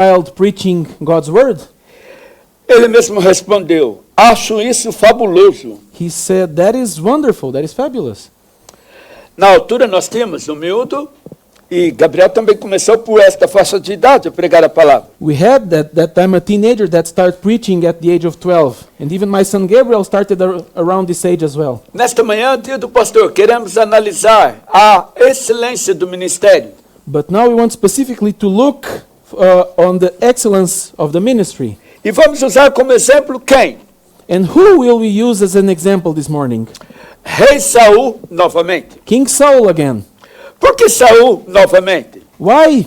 child preaching God's word? Ele mesmo respondeu: acho isso fabuloso. He said, that is wonderful, that is fabulous. Na altura nós tínhamos o miúdo, e Gabriel também começou por esta faixa de idade a pregar a palavra. We had that time a teenager that started preaching at the age of 12. And even my son Gabriel started around this age as well. Nesta manhã, dia do pastor, queremos analisar a excelência do ministério. But now we want specifically to look on the excellence of the ministry. E vamos usar como exemplo quem? And who will we use as an example this morning? Rei Saul novamente. King Saul again. Por que Saul novamente? Why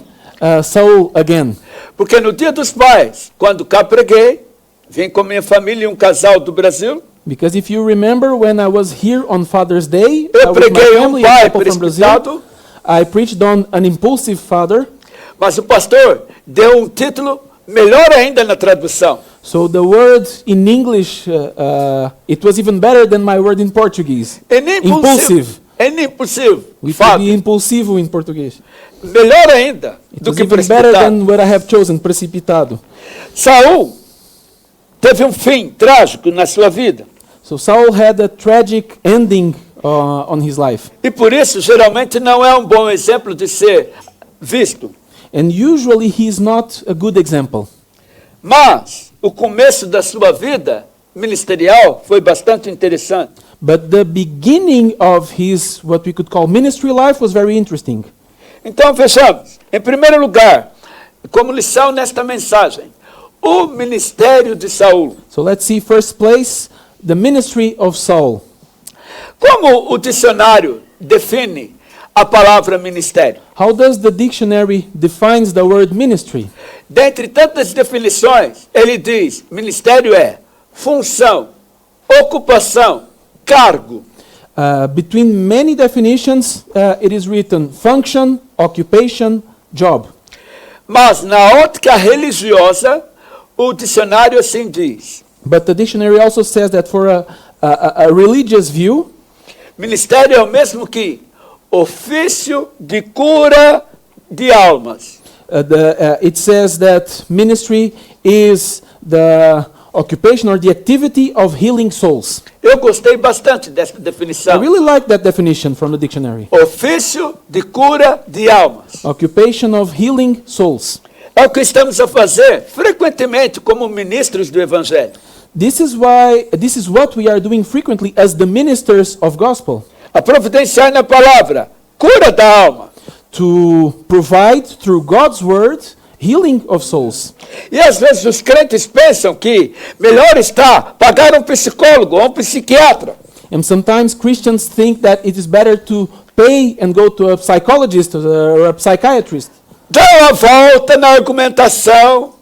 Saul again? Porque no dia dos pais, quando cá preguei, vim com minha família e um casal do Brasil. Because if you remember when I was here on Father's Day, Eu with my preguei family, a pai couple from Brazil, precipitado, I preached on an impulsive father. mas o pastor deu um título melhor ainda na tradução. So the word in English, it was even better than my word in Portuguese. Impulsive. Impulsivo. We Fato. could be impulsivo in Portuguese. Melhor ainda It do was que even better precipitado. than what I have chosen, precipitado. Saul teve um fim trágico na sua vida. So Saul had a tragic ending on his life. E por isso, geralmente, não é um bom exemplo de ser visto. And usually he is not a good example. Mas o começo da sua vida ministerial foi bastante interessante. But the beginning of his, what we could call ministry life, was very interesting. Então, vejamos. Em primeiro lugar, como lição nesta mensagem, o ministério de Saul. So let's see, first place, the ministry of Saul. Como o dicionário define a palavra ministério? How does the dictionary defines the word ministry? Dentre tantas definições, ele diz: ministério é função, ocupação, cargo. Between many definitions, it is written function, occupation, job. Mas na ótica religiosa, o dicionário assim diz: But the dictionary also says that for a religious view, ministério é o mesmo que ofício de cura de almas. it says that ministry is the occupation or the activity of healing souls. Eu gostei bastante dessa I definição. really like that definition from the dictionary. Ofício de cura de almas. Occupation of healing souls. É o que estamos a fazer frequentemente como ministros do Evangelho. This is what we are doing frequently as the ministers of gospel. A providenciar na palavra cura da alma. To provide through God's word healing of souls. E às vezes os crentes pensam que melhor está pagar um psicólogo ou um psiquiatra. And sometimes Christians think that it is better to pay and go to a psychologist or a psychiatrist. Dão a volta na argumentação,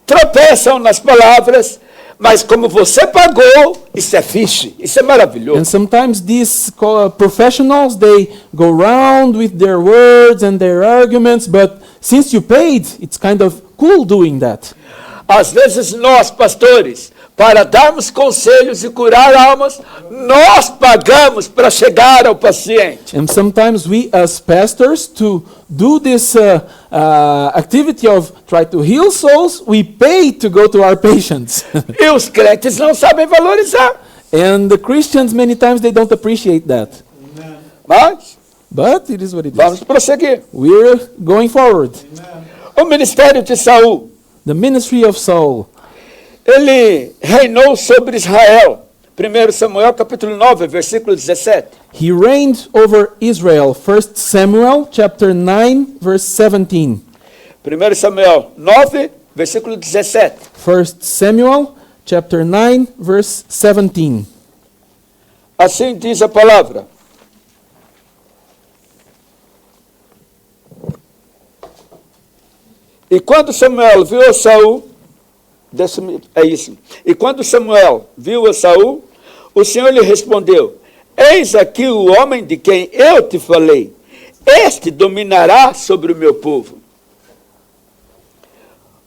tropeçam nas palavras, mas como você pagou, isso é fixe, isso é And maravilhoso. sometimes these professionals, they go around with their words and their arguments, but since you paid, it's kind of cool doing that. Às vezes nós, pastores, para darmos conselhos e curar almas, nós pagamos para chegar ao paciente. And sometimes we as pastors, to do this activity of try to heal souls, we pay to go to our patients. E os crentes não sabem valorizar. And the Christians, many times, they don't appreciate that. Mas But it is what it vamos is. prosseguir. We're going forward. O ministério de Saul, The ministry of Saul. ele reinou sobre Israel. 1 Samuel capítulo 9, versículo 17. He reigned over Israel. 1 Samuel chapter 9, verse 17. 1 Samuel 9, versículo 17. 1 Samuel chapter 9, verse 17. Assim diz a palavra. E quando Samuel viu a Saul, E quando Samuel viu a Saul, o Senhor lhe respondeu: Eis aqui o homem de quem eu te falei. Este dominará sobre o meu povo.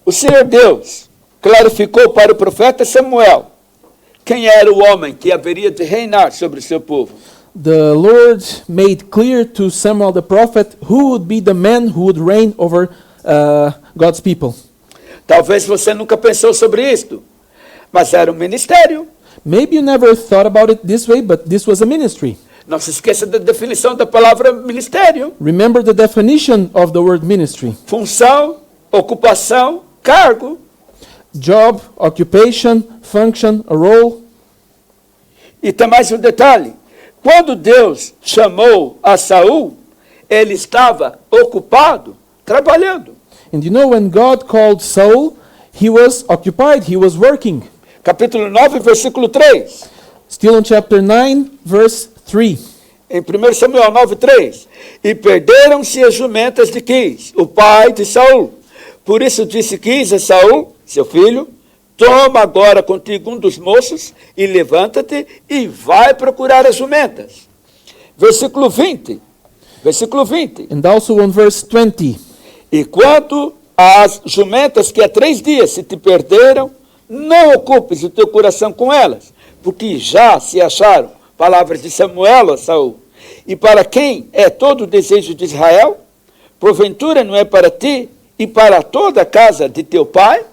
O Senhor Deus clarificou para o profeta Samuel quem era o homem que haveria de reinar sobre o seu povo. The Lord made clear to Samuel the prophet who would be the man who would reign over God's people. Talvez você nunca pensou sobre isto, mas era um ministério. Maybe you never thought about it this way, but this was a ministry. Não se esqueça da definição da palavra ministério. Remember the definition of the word ministry. Função, ocupação, cargo. Job, occupation, function, a role. E tem mais um detalhe. Quando Deus chamou a Saul, ele estava ocupado, trabalhando. And you know, when God called Saul, he was occupied, he was working. Capítulo 9, versículo 3. Still in chapter 9, verse 3. Em 1 Samuel 9, 3. E perderam-se as jumentas de Quis, o pai de Saul. Por isso disse Quis a Saul, seu filho, toma agora contigo um dos moços e levanta-te e vai procurar as jumentas. Versículo 20. Versículo 20. And also on verse 20. E quanto às jumentas que há 3 dias se te perderam, não ocupes o teu coração com elas, porque já se acharam palavras de Samuel a Saul. E para quem é todo o desejo de Israel? Porventura não é para ti e para toda a casa de teu pai?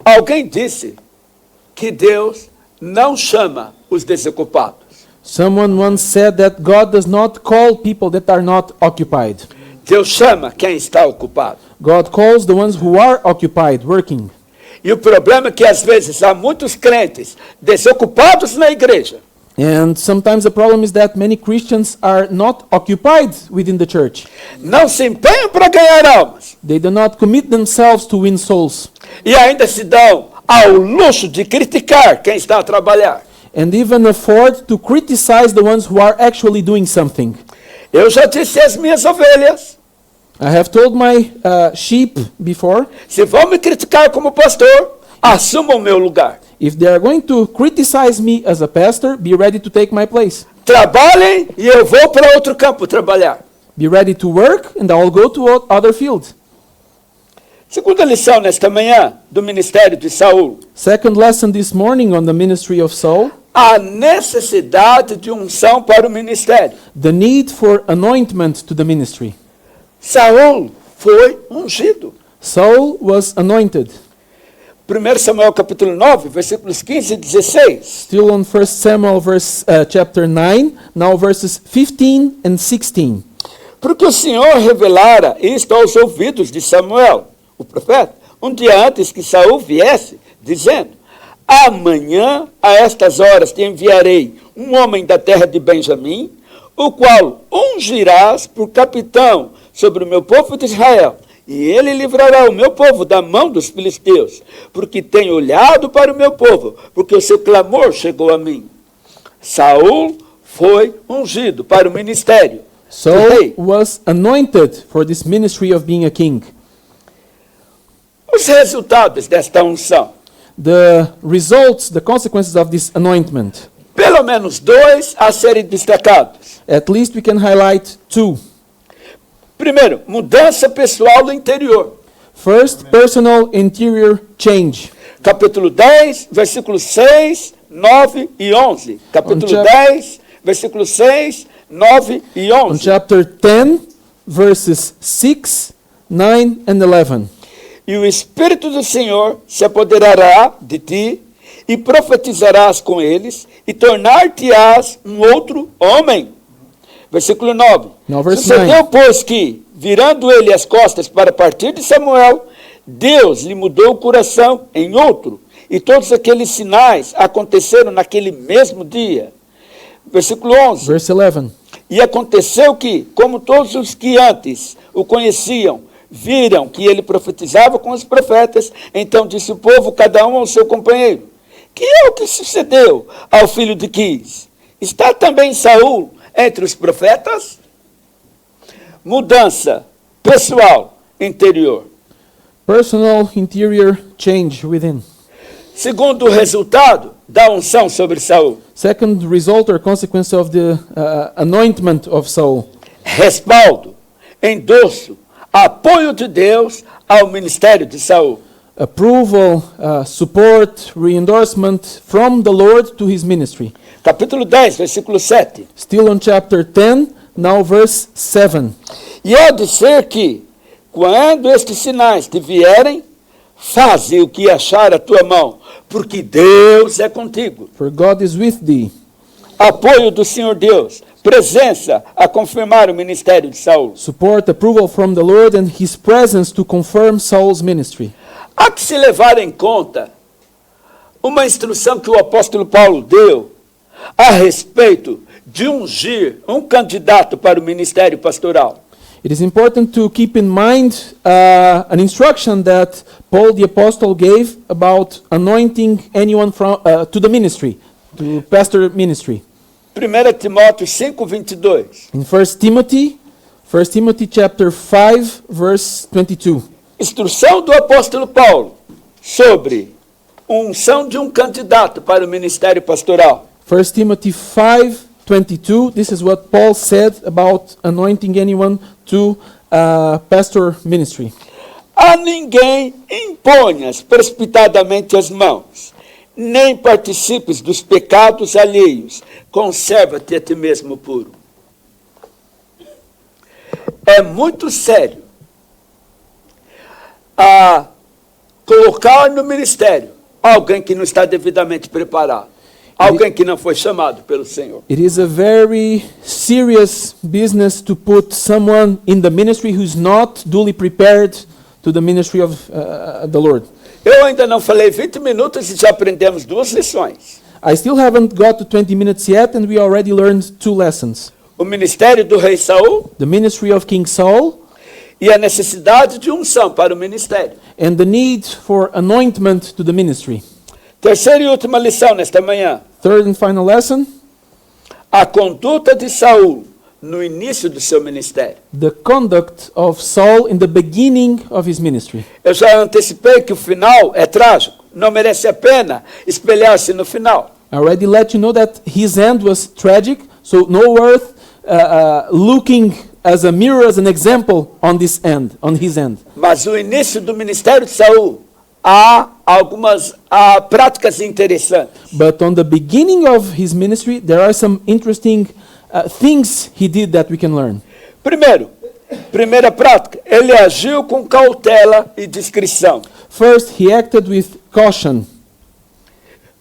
Alguém disse que Deus não chama os desocupados. Someone once said that God does not call people that are not occupied. Deus chama quem está ocupado. God calls the ones who are occupied, working. E o problema é que às vezes há muitos crentes desocupados na igreja. And sometimes the problem is that many Christians are not occupied within the church. Não se empenham para ganhar almas. They do not commit themselves to win souls. E ainda se dão ao luxo de criticar quem está a trabalhar. And even afford to criticize the ones who are actually doing something. Eu já disse às minhas ovelhas, I have told my sheep before, se vão me criticar como pastor, assumam o meu lugar. if they are going to criticize me as a pastor, be ready to take my place. Trabalhem e eu vou para outro campo trabalhar. Be ready to work and I will go to other field. Segunda lição nesta manhã do ministério de Saul. Second lesson this morning on the ministry of Saul, A necessidade de unção para o ministério. the need for anointment to the ministry. Saul foi ungido. Saul was anointed. 1 Samuel capítulo 9, versículos 15 e 16. Still on 1 Samuel chapter 9, now verses 15 and 16. Porque o Senhor revelara isto aos ouvidos de Samuel, o profeta, um dia antes que Saul viesse, dizendo, amanhã, a estas horas, te enviarei um homem da terra de Benjamim, o qual ungirás por capitão sobre o meu povo de Israel, e ele livrará o meu povo da mão dos filisteus, porque tem olhado para o meu povo, porque o seu clamor chegou a mim. Saul foi ungido para o ministério. Saul was anointed for this ministry of being a king. Os resultados desta unção. The results, the consequences of this anointment. Pelo menos 2 a serem destacados. At least we can highlight 2. Primeiro, mudança pessoal no interior. First, personal interior change. Capítulo 10, versículos 6, 9 e 11. Capítulo 10, versículos 6, 9 e On 11. chapter 10, verses 6, 9 and 11. E o Espírito do Senhor se apoderará de ti, e profetizarás com eles, e tornar-te-ás um outro homem. Versículo 9. Now, verse Sucedeu, 9. pois, que, virando ele as costas para partir de Samuel, Deus lhe mudou o coração em outro, e todos aqueles sinais aconteceram naquele mesmo dia. Versículo 11. Verse 11. E aconteceu que, como todos os que antes o conheciam, viram que ele profetizava com os profetas, então disse o povo, cada um ao seu companheiro, que é o que sucedeu ao filho de Quis? Está também Saul entre os profetas? Mudança pessoal interior. Personal interior change within. Segundo resultado da unção sobre Saul, Second result or consequence of the anointment of Saul. respaldo, endosso, apoio de Deus ao ministério de Saul. Approval, support, re-endorsement from the Lord to his ministry. Capítulo 10, versículo 7. Still on chapter 10, now verse 7. E há de ser que, quando estes sinais te vierem, faze o que achar a tua mão, porque Deus é contigo. for God is with thee. Apoio do Senhor Deus, presença a confirmar o ministério de Saul. Support, approval from the Lord, and his presence to confirm Saul's ministry. Há que se levar em conta uma instrução que o apóstolo Paulo deu a respeito de ungir um candidato para o ministério pastoral. It is important to keep in mind an instruction that Paul the apostle gave about anointing anyone to the ministry, to pastor ministry. 1 Timóteo 5:22. In 1 Timothy chapter 5 verse 22. Instrução do apóstolo Paulo sobre unção de um candidato para o ministério pastoral. 1 Timothy 5:22. This is what Paul said about anointing anyone to pastor ministry. A ninguém imponhas precipitadamente as mãos, nem participes dos pecados alheios. Conserva-te a ti mesmo puro. É muito sério colocar no ministério alguém que não está devidamente preparado, alguém que não foi chamado pelo Senhor. It is a very serious business to put someone in the ministry who is not duly prepared to the ministry of the Lord. Eu ainda não falei 20 minutos e já aprendemos 2 lições. I still haven't got to 20 minutes yet, and we already learned 2 lessons. O ministério do rei Saul The ministry of King Saul e a necessidade de unção para o ministério. and the need for anointment to the ministry. Terceira e última lição nesta manhã. Third and final lesson, A conduta de Saul no início do seu ministério. the conduct of Saul in the beginning of his ministry. Eu já antecipei que o final é trágico. Não merece a pena espelhar-se no final. I already let you know that his end was tragic, so no worth looking as a mirror, as an example on his end. Mas o início do ministério de Saul há algumas práticas interessantes. But on the beginning of his ministry, there are some interesting things he did that we can learn. Primeira prática, ele agiu com cautela e discrição. First, he acted with caution.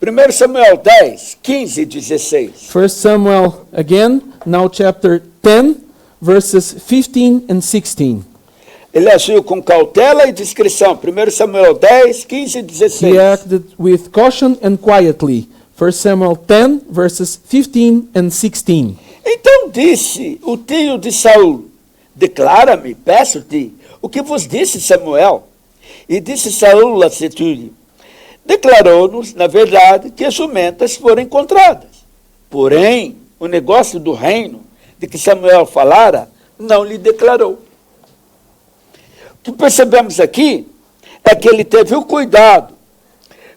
1 Samuel 10, 15 e 16. 1 Samuel again, now chapter 10, verses 15 and 16. Ele agiu com cautela e discrição. 1 Samuel 10, 15 e 16. He acted with caution and quietly. 1 Samuel 10, verses 15 and 16. Então disse o tio de Saul: Declara-me, peço-te, o que vos disse Samuel. E disse Saul a seu tio: Declarou-nos, na verdade, que as jumentas foram encontradas. Porém, o negócio do reino de que Samuel falara, não lhe declarou. O que percebemos aqui é que ele teve o cuidado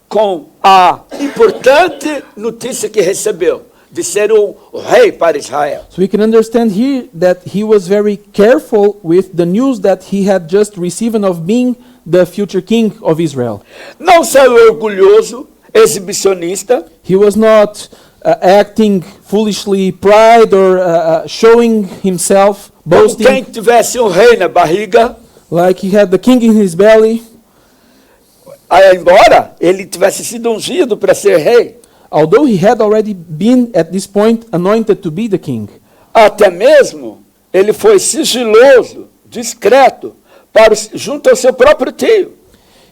com a importante notícia que recebeu, de ser o rei para Israel. So we can understand here that he was very careful with the news that he had just received of being the future king of Israel. Não saiu orgulhoso, exibicionista, He was not acting foolishly pride or showing himself, como boasting quem tivesse um rei na barriga, like he had the king in his belly. embora ele tivesse sido ungido para ser rei. Although he had already been at this point anointed to be the king. Até mesmo ele foi sigiloso, discreto, junto ao seu próprio tio.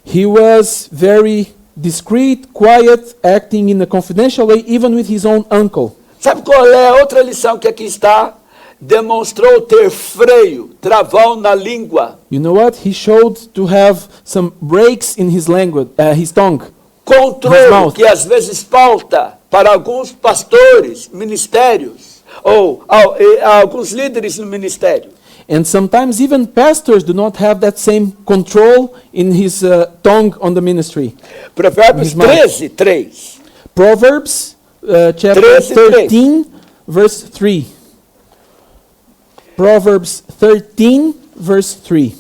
He was very discreet, quiet, acting in a confidential way, even with his own uncle. Sabe qual é a outra lição que aqui está? Demonstrou ter freio, travão na língua. You know what? He showed to have some breaks in his language, his tongue. Controle que às vezes falta para alguns pastores, ministérios, ou alguns líderes no ministério. And sometimes even pastors do not have that same control in his tongue on the ministry. Provérbios 13, 3. Proverbs chapter 13, verse 3. Proverbs 13, verse 3.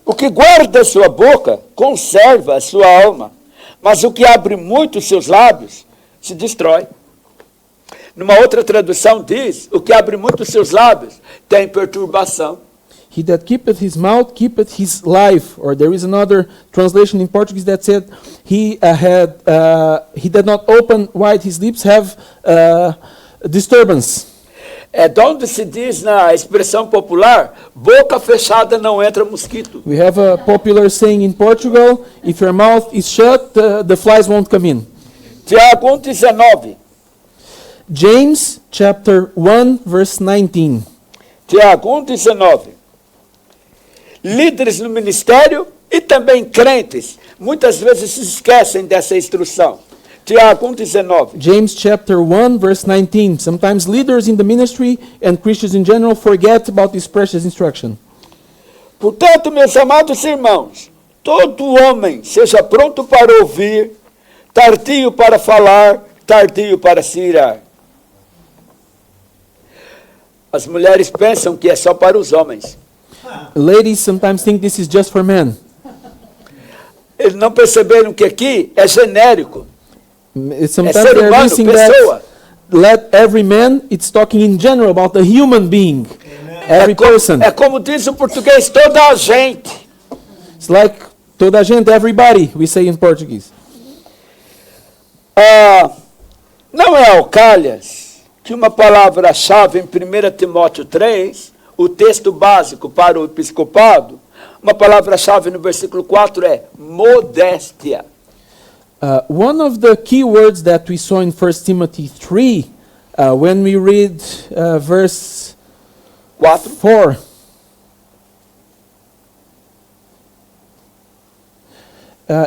O que guarda sua boca, conserva a sua alma, mas o que abre muito os seus lábios, se destrói. Numa outra tradução diz, o que abre muito os seus lábios tem perturbação. He that keepeth his mouth keepeth his life. Or there is another translation in Portuguese that said, he did not open wide his lips, have disturbance. É de onde se diz na expressão popular, boca fechada não entra mosquito. We have a popular saying in Portugal, if your mouth is shut, the flies won't come in. Tiago 1,19. James chapter 1 verse 19. Tiago 1,19. Líderes no ministério e também crentes, muitas vezes se esquecem dessa instrução. Tiago 1,19. James chapter 1 verse 19. Sometimes leaders in the ministry and Christians in general forget about this precious instruction. Portanto, meus amados irmãos, todo homem seja pronto para ouvir, tardio para falar, tardio para se irar. As mulheres pensam que é só para os homens. Ladies sometimes think this is just for men. Eles não perceberam que aqui é genérico. Sometimes ser they're humano, missing pessoa. that. Let every man, it's talking in general about the human being. Every person. É como diz o português, toda a gente. It's like toda a gente, everybody, we say in Portuguese. Não é ao calhas que uma palavra-chave em 1 Timóteo 3, o texto básico para o episcopado, uma palavra-chave no versículo 4 é modéstia. One of the key words that we saw in 1 Timothy 3, when we read verse 4,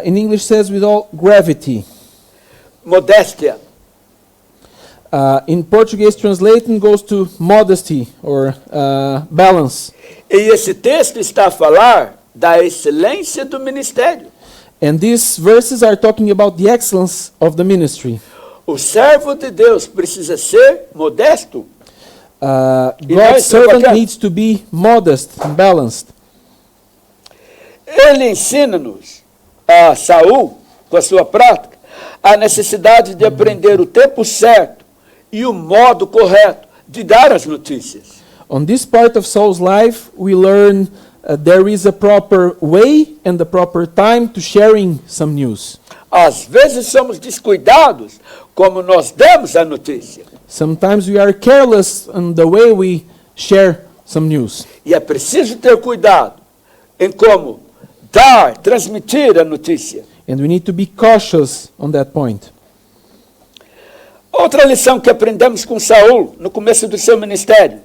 in English says with all gravity. Modéstia. In Portuguese translating goes to modesty or balance. E esse texto está a falar da excelência do ministério. And these verses are talking about the excellence of the ministry. O servo de Deus precisa ser modesto. God's servant needs to be modest and balanced. Ele ensina-nos, a Saul, com a sua prática, a necessidade de aprender o tempo certo e o modo correto de dar as notícias. On this part of Saul's life, we learn there is a proper way and the proper time to sharing some news. Às vezes somos descuidados como nós damos a notícia. Sometimes we are careless in the way we share some news. E é preciso ter cuidado em como dar, transmitir a notícia. And we need to be cautious on that point. Outra lição que aprendemos com Saul no começo do seu ministério.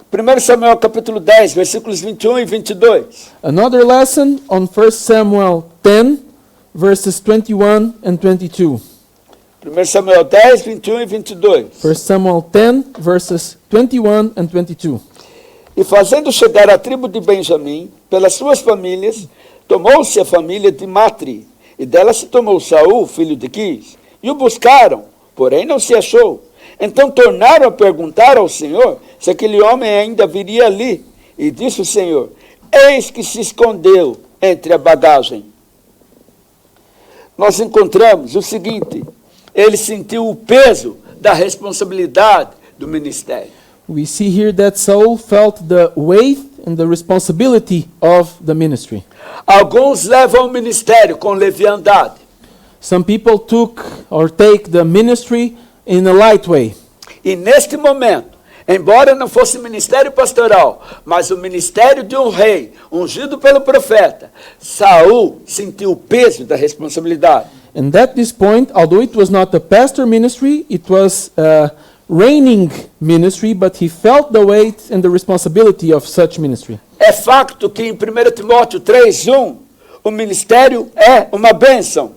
1 Samuel capítulo 10, versículos 21 e 22. Another lesson on 1 Samuel 10, verses 21 and 22. 1 Samuel 10, 21 e 22. 1 Samuel 10, verses 21 and 22. E fazendo chegar a tribo de Benjamim, pelas suas famílias, tomou-se a família de Matri, e dela se tomou Saul, filho de Quis, e o buscaram, porém não se achou. Então tornaram a perguntar ao Senhor se aquele homem ainda viria ali. E disse o Senhor, eis que se escondeu entre a bagagem. Nós encontramos o seguinte, ele sentiu o peso da responsabilidade do ministério. We see here that Saul felt the weight and the responsibility of the ministry. Alguns levam o ministério com leviandade. Some people took or take the ministry in a light way. E neste momento, embora não fosse ministério pastoral, mas o ministério de um rei, ungido pelo profeta, Saul sentiu o peso da responsabilidade. And at this point, although it was not a pastor ministry, it was a reigning ministry, but he felt the weight and the responsibility of such ministry. É facto que em 1 Timóteo 3:1, o ministério é uma bênção.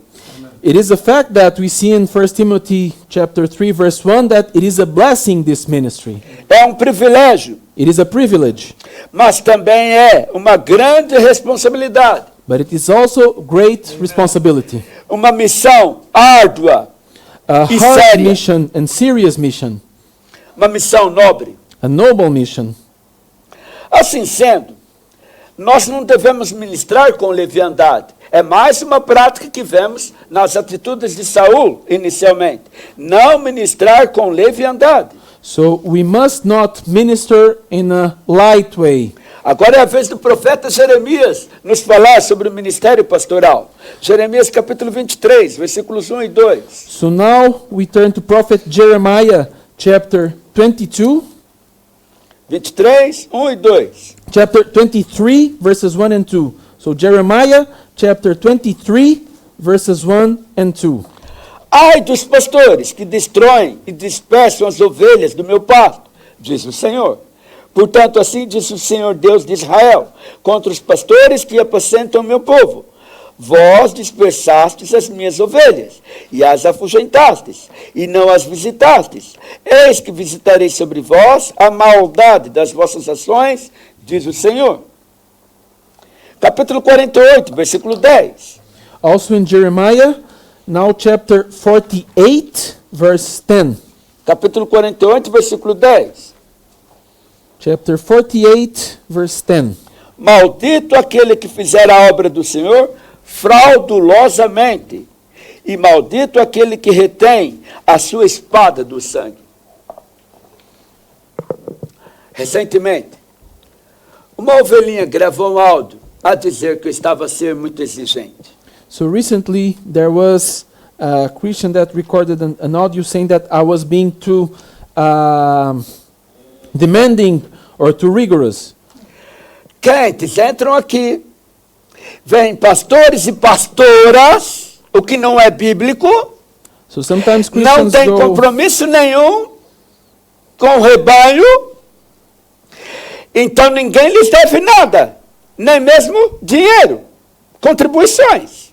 It is a fact that we see in 1 Timothy chapter 3 verse 1 that it is a blessing, this ministry. É um privilégio, It is a privilege, mas também é uma grande responsabilidade. but it is also great responsibility. Uma missão árdua, A E hard séria. mission and serious mission, uma missão nobre. a noble mission. Assim sendo, nós não devemos ministrar com leviandade. É mais uma prática que vemos nas atitudes de Saul, inicialmente. Não ministrar com leviandade. So we must not minister in a light way. Agora é a vez do profeta Jeremias nos falar sobre o ministério pastoral. Jeremias capítulo 23, versículos 1 e 2. So now we turn to prophet Jeremiah chapter 22, 23, 1 e 2. chapter 23 verses 1 and 2. So Jeremiah chapter 23 verses 1 and 2. Ai dos pastores que destroem e dispersam as ovelhas do meu pasto, diz o Senhor. Portanto, assim diz o Senhor Deus de Israel, contra os pastores que apacentam o meu povo. Vós dispersastes as minhas ovelhas, e as afugentastes, e não as visitastes. Eis que visitarei sobre vós a maldade das vossas ações, diz o Senhor. Capítulo 48, versículo 10. Also in Jeremiah, now chapter 48 verse 10. Capítulo 48, versículo 10. Chapter 48 verse 10. Maldito aquele que fizer a obra do Senhor fraudulosamente, e maldito aquele que retém a sua espada do sangue. Recentemente, uma ovelhinha gravou um áudio a dizer que eu estava a ser muito exigente. So recently there was a Christian that recorded an audio saying that I was being too demanding or too rigorous. Crentes entram aqui, vêm pastores e pastoras, o que não é bíblico, So sometimes não Christians tem go, compromisso nenhum com o rebanho, então ninguém lhes deve nada, nem mesmo dinheiro, contribuições.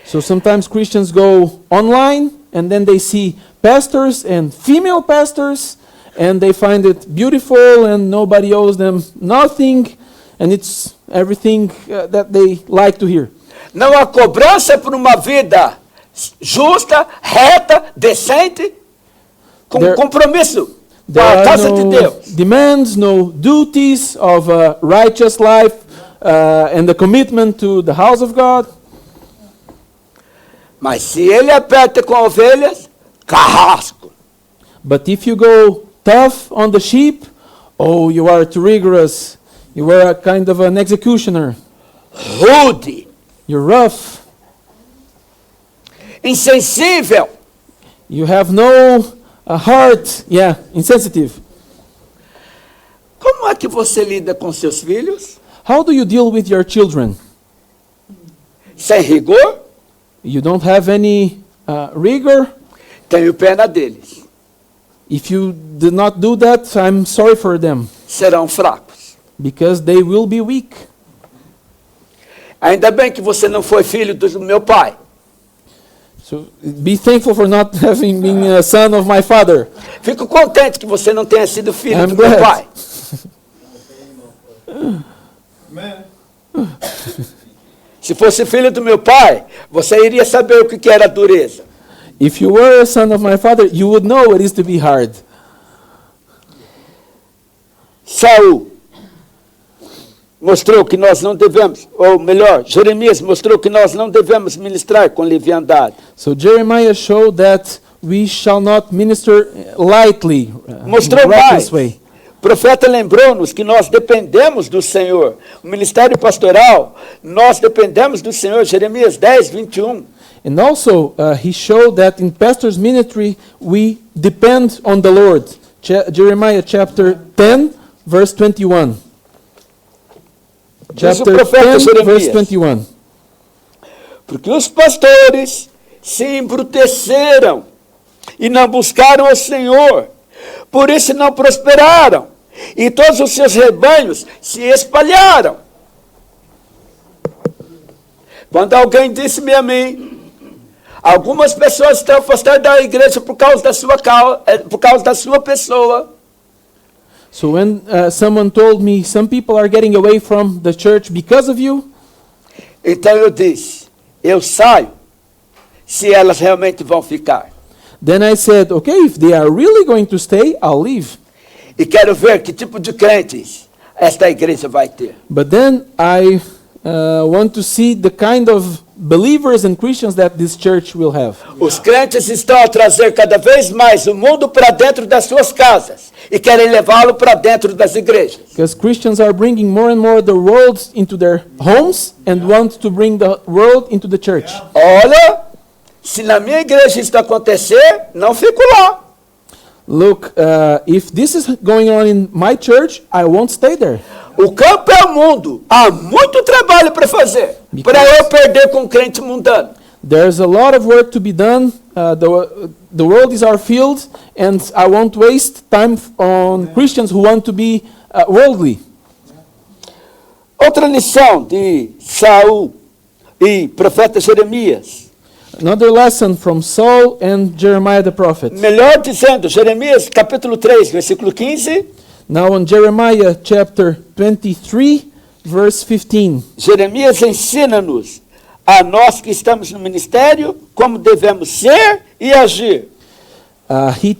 so sometimes Christians go online and then they see pastors and female pastors and they find it beautiful and nobody owes them nothing and it's everything that they like to hear. Não há cobrança por uma vida justa, reta, decente, com There- compromisso com There a are casa de no Deus. demands, no duties of a righteous life and the commitment to the house of God. Mas se ele aperta com ovelhas, carrasco. But if you go tough on the sheep, oh, you are too rigorous. You are a kind of an executioner. Rude, You're rough. insensível. You have no heart. Yeah, insensitive. Como é que você lida com seus filhos? How do you deal with your children? Sem rigor? You don't have any rigor. Tenho pena deles. If you do not do that, I'm sorry for them Serão fracos. because they will be weak. Ainda bem que você não foi filho do meu pai. So be thankful for not having been a son of my father. Fico contente que você não tenha sido filho I'm do meu glad. pai. Se fosse filho do meu pai, você iria saber o que era dureza. If you were a son of my father, you would know what it is to be hard. Saul mostrou que nós não devemos, ou melhor, Jeremias mostrou que nós não devemos ministrar com leviandade. So Jeremiah showed that we shall not minister lightly, in Mostrou a reckless mais. way. O profeta lembrou-nos que nós dependemos do Senhor. O ministério pastoral, nós dependemos do Senhor. Jeremias 10, 21. And also, he showed that in pastor's ministry, we depend on the Lord. Jeremiah chapter 10, verse 21. Diz o Chapter profeta 10, verse Jeremias. 21. Porque os pastores se embruteceram e não buscaram o Senhor. Por isso não prosperaram. E todos os seus rebanhos se espalharam. Quando alguém disse-me a mim, algumas pessoas estão afastadas da igreja por causa da sua pessoa. So when someone told me some people are getting away from the church because of you, Então eu disse, eu saio se elas realmente vão ficar. then I said, okay, if they are really going to stay, I'll leave. E quero ver que tipo de crentes esta igreja vai ter. But then I want to see the kind of believers and Christians that this church will have. Os crentes estão a trazer cada vez mais o mundo para dentro das suas casas e querem levá-lo para dentro das igrejas. Because Christians are bringing more and more the world into their homes and want to bring the world into the church. Olha, se na minha igreja isso acontecer, não fico lá. Look, if this is going on in my church, I won't stay there. O campo é o mundo. Há muito trabalho para fazer. Para eu perder com um crente mundano. There's a lot of work to be done. The world is our field, and I won't waste time on Christians who want to be worldly. Outra lição de Saul e profeta Jeremias. Another lesson from Saul and Jeremiah the prophet. Melhor dizendo, Jeremias capítulo 3, versículo 15. Now on Jeremiah chapter 23, verse 15. Jeremias ensina-nos, a nós que estamos no ministério, como devemos ser e agir. He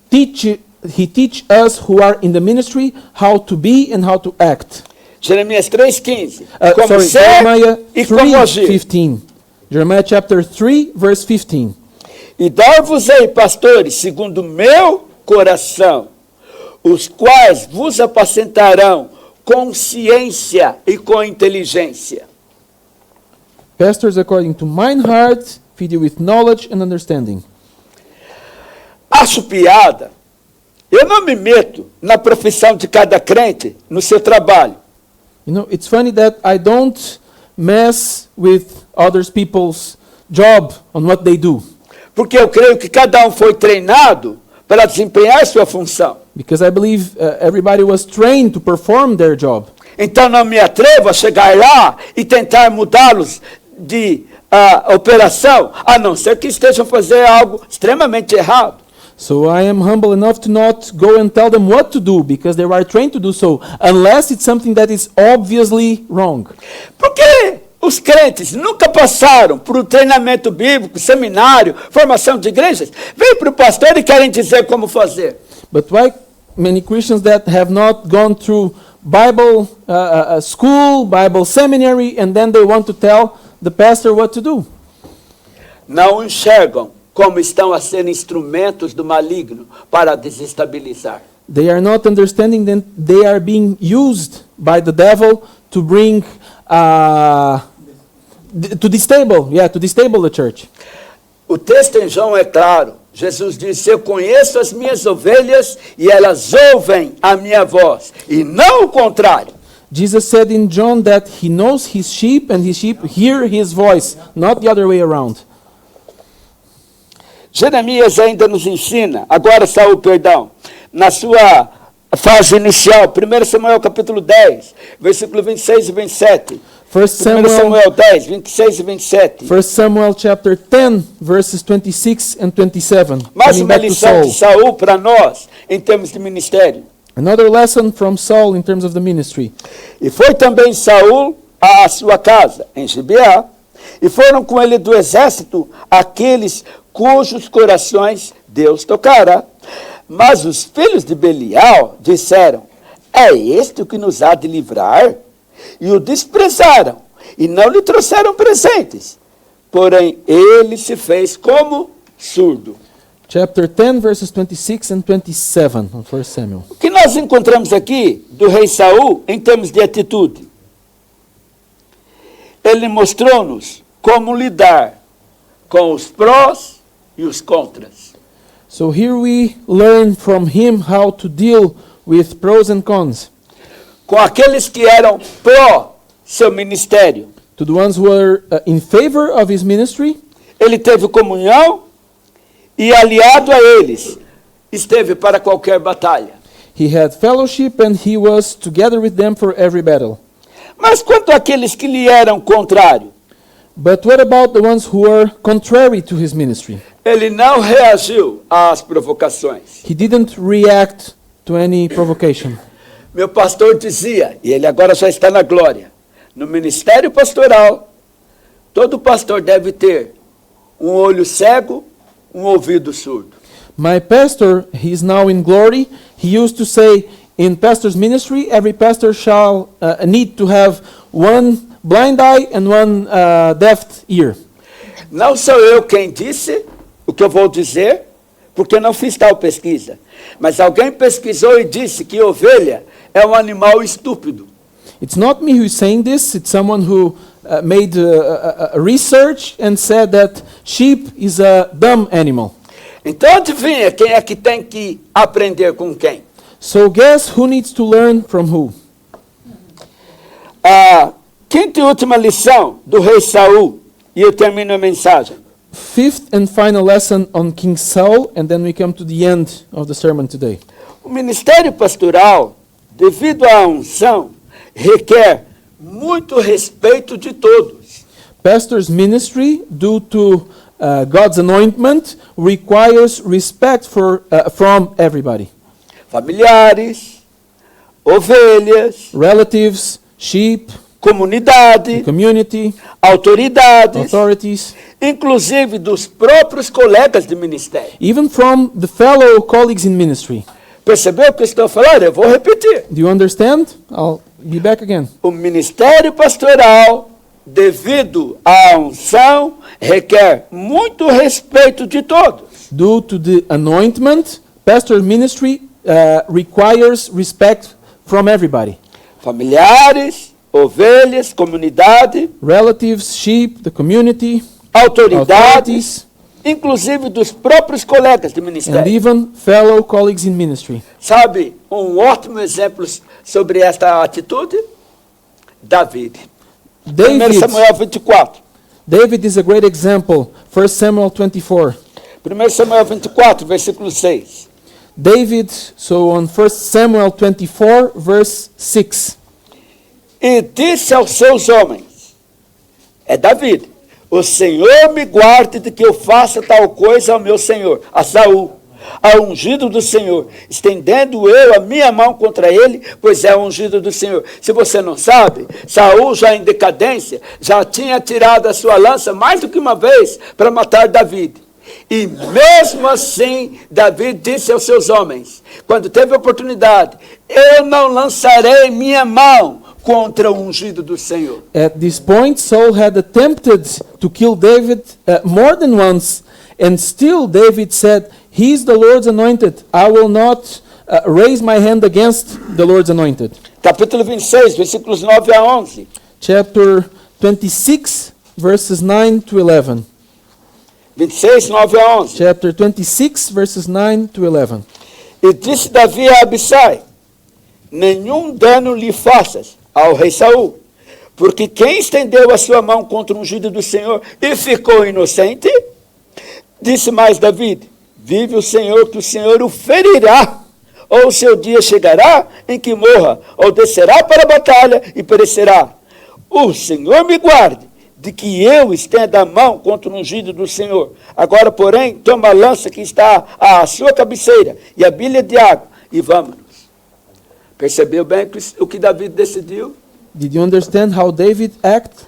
teach us who are in the ministry how to be and how to act. Jeremias 3,15. Como Sorry, ser Jeremiah e como agir. 3:15. Jeremiah chapter 3, verse 15. E dar-vos-ei pastores segundo o meu coração, os quais vos apacentarão com ciência e com inteligência. Pastors according to mine heart, feed you with knowledge and understanding. Acho piada. Eu não me meto na profissão de cada crente no seu trabalho. You know, it's funny that I don't mess with other people's job on what they do. Porque eu creio que cada um foi treinado para desempenhar sua função. Because I believe everybody was trained to perform their job. Então não me atrevo a chegar lá e tentar mudá-los de operação, a não ser que estejam fazendo algo extremamente errado. So I am humble enough to not go and tell them what to do, because they are trained to do so, unless it's something that is obviously wrong. Porque os crentes nunca passaram por um treinamento bíblico, seminário, formação de igrejas, vêm para o pastor e querem dizer como fazer. But why many Christians that have not gone through Bible school, Bible seminary, and then they want to tell the pastor what to do? Não enxergam como estão a ser instrumentos do maligno para desestabilizar. They are not understanding that they are being used by the devil to bring to destabilize the church. O texto em João é claro. Jesus disse: eu conheço as minhas ovelhas e elas ouvem a minha voz, e não o contrário. Jesus said in John that he knows his sheep and his sheep hear his voice, not the other way around. Jeremias ainda nos ensina, agora Saul, perdão, na sua fase inicial, 1 Samuel capítulo 10, versículo 26 e 27. 1 Samuel 10, 26 e 27. 1 Samuel chapter 10, verses 26 and 27. Mais Coming uma back to lição de Saul. Saul para nós, em termos de ministério. Another lesson from Saul in terms of the ministry. E foi também Saul à sua casa, em Gibeá, e foram com ele do exército aqueles cujos corações Deus tocará. Mas os filhos de Belial disseram: é este o que nos há de livrar? E o desprezaram, e não lhe trouxeram presentes. Porém, ele se fez como surdo. Chapter 10, verses 26 and 27 on 1 Samuel. O que nós encontramos aqui do rei Saul em termos de atitude? Ele mostrou-nos como lidar com os prós e os contras. So here we learn from him how to deal with pros and cons. Com aqueles que eram pró seu ministério. To the ones who were in favor of his ministry, Ele teve comunhão e aliado a eles esteve para qualquer batalha. he had fellowship and he was together with them for every battle. Mas quanto àqueles que lhe eram contrário, But what about the ones who were contrary to his ministry? ele não reagiu às provocações. He didn't react to any provocation. Meu pastor dizia, e ele agora já está na glória, no ministério pastoral, todo pastor deve ter um olho cego, um ouvido surdo. My pastor, he is now in glory. He used to say, in pastor's ministry, every pastor shall need to have one blind eye and one deaf ear. Não sou eu quem disse o que eu vou dizer, porque não fiz tal pesquisa. Mas alguém pesquisou e disse que ovelha é um animal estúpido. It's not me who's saying this, it's someone who made a research and said that sheep is a dumb animal. Então adivinha quem é que tem que aprender com quem? So guess who needs to learn from who? A quinta e última lição do rei Saul, e eu termino a mensagem. Fifth and final lesson on King Saul, and then we come to the end of the sermon today. O ministério pastoral, devido à unção, requer muito respeito de todos. Pastor's ministry, due to God's anointment, requires respect from everybody. Familiares, ovelhas, Relatives, sheep, comunidade, community, autoridades, authorities, inclusive dos próprios colegas de ministério. even from the fellow colleagues in ministry. Percebeu o que eu estou falando? Eu vou repetir. Do you understand? I'll be back again. O ministério pastoral, devido à unção, requer muito respeito de todos. Due to the anointment, pastor's ministry requires respect from everybody. Familiares, ovelhas, comunidade, Relatives, sheep, the community, autoridades, authorities, inclusive dos próprios colegas de and ministério. even fellow colleagues in ministry. Sabe, um ótimo exemplo sobre esta atitude? David. 1 Samuel 24. David is a great example. 1 Samuel 24. 1 Samuel 24, versículo 6. David, so on 1 Samuel 24, verse 6. E disse aos seus homens, é David, o Senhor me guarde de que eu faça tal coisa ao meu senhor, a Saul, ao ungido do Senhor, estendendo eu a minha mão contra ele, pois é o ungido do Senhor. Se você não sabe, Saul, já em decadência, já tinha tirado a sua lança mais do que uma vez para matar David. E mesmo assim, Davi disse aos seus homens, quando teve oportunidade, eu não lançarei minha mão contra o ungido do Senhor. At this point, Saul had attempted to kill David more than once, and still David said, "He is the Lord's anointed. I will not raise my hand against the Lord's anointed." Capítulo 26, versículos 9 a 11. Chapter 26, verses 9 to 11. 26, 9 a 11. Chapter 26, verses 9 to 11. E disse Davi a Abissai, nenhum dano lhe faças ao rei Saul, porque quem estendeu a sua mão contra o ungido do Senhor e ficou inocente? Disse mais Davi, vive o Senhor, que o Senhor o ferirá, ou o seu dia chegará em que morra, ou descerá para a batalha e perecerá. O Senhor me guarde de que eu estenda a mão contra o ungido do Senhor. Agora, porém, toma a lança que está à sua cabeceira e a bilha de água, e vamos. Percebeu bem o que Davi decidiu? Did you understand how David acted?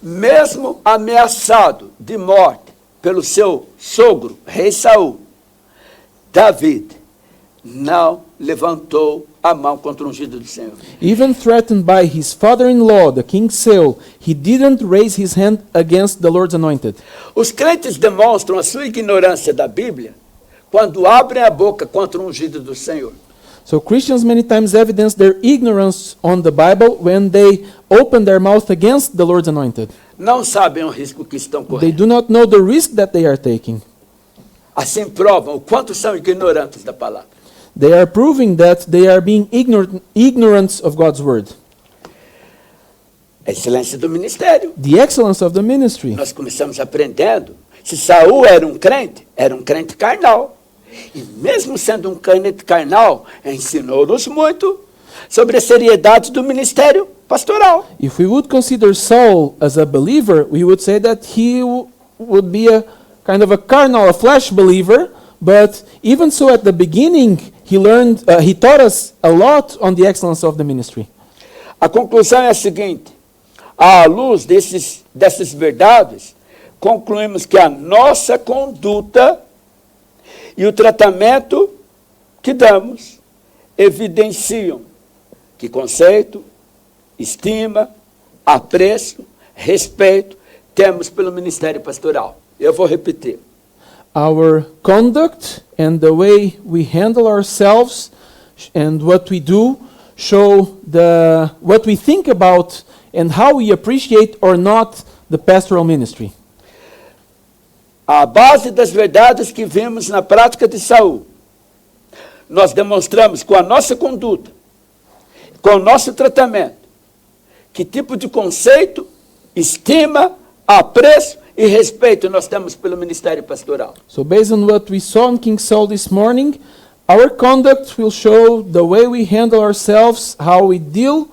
Mesmo ameaçado de morte pelo seu sogro, rei Saul, Davi não levantou a mão contra o ungido do Senhor. Even threatened by his father-in-law, the king Saul, he didn't raise his hand against the Lord's anointed. Os crentes demonstram a sua ignorância da Bíblia quando abrem a boca contra o ungido do Senhor. So Christians many times evidence their ignorance on the Bible when they open their mouth against the Lord's anointed. Não sabem o risco que estão They correndo. do not know the risk that they are taking. Assim provam o quanto são ignorantes da palavra. They are proving that they are being ignorant of God's word. A excelência do ministério. The excellence of the ministry. Nós começamos aprendendo. Se Saul era um crente carnal. E mesmo sendo um crente carnal, ensinou-nos muito sobre a seriedade do ministério pastoral. If we would consider Saul as a believer, we would say that he would be a kind of a carnal, a flesh believer, but even so at the beginning, he taught us a lot on the excellence of the ministry. A conclusão é a seguinte: à luz dessas verdades, concluímos que a nossa conduta e o tratamento que damos evidenciam que conceito, estima, apreço, respeito temos pelo ministério pastoral. Eu vou repetir. Our conduct and the way we handle ourselves and what we do show what we think about and how we appreciate or not the pastoral ministry. A base das verdades que vimos na prática de Saul, nós demonstramos com a nossa conduta, com o nosso tratamento, que tipo de conceito, estima, apreço e respeito nós temos pelo ministério pastoral. So based on what we saw in King Saul this morning, our conduct will show the way we handle ourselves, how we deal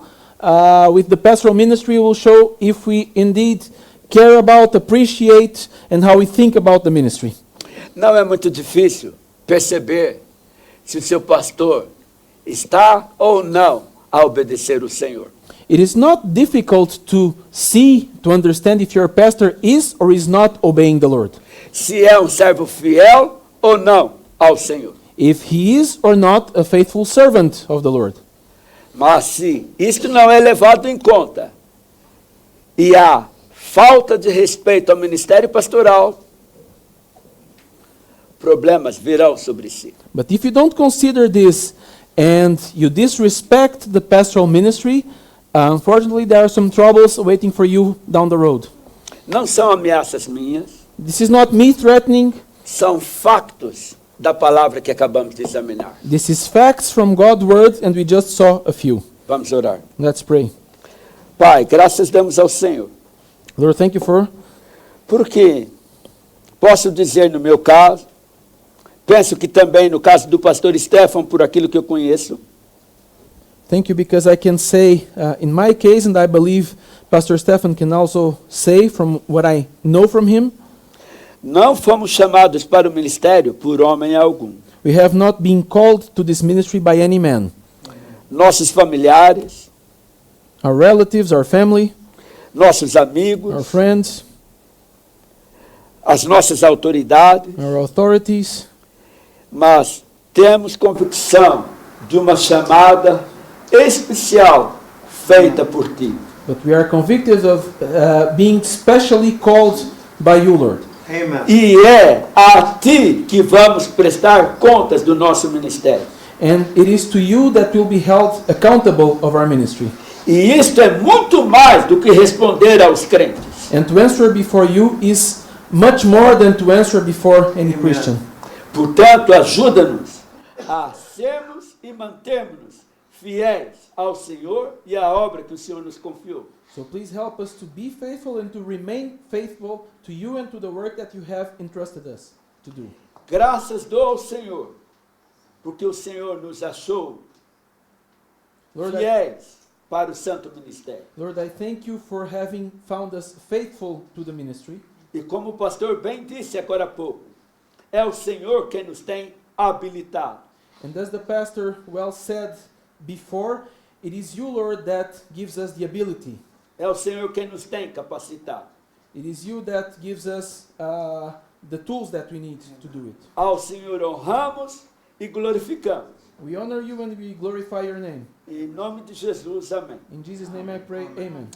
with the pastoral ministry will show if we indeed care about, appreciate, and how we think about the ministry. Não é muito difícil perceber se o seu pastor está ou não a obedecer o Senhor. It is not difficult to see, to understand if your pastor is or is not obeying the Lord. Se é um servo fiel ou não ao Senhor. If he is or not a faithful servant of the Lord. Mas se isto não é levado em conta e há falta de respeito ao ministério pastoral, problemas virão sobre si. But if you don't consider this and you disrespect the pastoral ministry, unfortunately there are some troubles waiting for you down the road. Não são ameaças minhas, This is not me threatening. são factos da palavra que acabamos de examinar. This is facts from God's word and we just saw a few. Vamos orar. Let's pray. Pai, graças damos ao Senhor, Lord, thank you for porque posso dizer no meu caso, penso que também no caso do pastor Stefan, por aquilo que eu conheço, Thank you because I can say, in my case, and I believe Pastor Stefan can also say from what I know from him, não fomos chamados para o ministério por homem algum. we have not been called to this ministry by any man. Nossos familiares, Our relatives, our family, nossos our amigos, friends, as nossas autoridades, our authorities, mas temos convicção de uma chamada especial feita por ti. but we are convicted of being specially called by you, Lord. Amen. E é a ti que vamos prestar contas do nosso ministério. And it is to you that will be held accountable of our ministry. E isto é muito mais do que responder aos crentes. And to answer before you is much more than to answer before any Amen. Christian. Portanto, ajuda-nos a sermos e mantermos fiéis ao Senhor e à obra que o Senhor nos confiou. So please help us to be faithful and to remain faithful to you and to the work that you have entrusted us to do. Graças dou ao Senhor, porque o Senhor nos achou Lord, fiéis para o santo ministério. Lord, I thank you for having found us faithful to the ministry. E como o pastor bem disse agora há pouco, é o Senhor quem nos tem habilitado. And as the pastor well said before, it is you, Lord, that gives us the ability. É o Senhor quem nos tem capacitado. It is you that gives us the tools that we need to do it. Ao Senhor honramos e glorificamos. We honor you and we glorify your name. Em nome de Jesus, amém. In Jesus' name I pray, amen.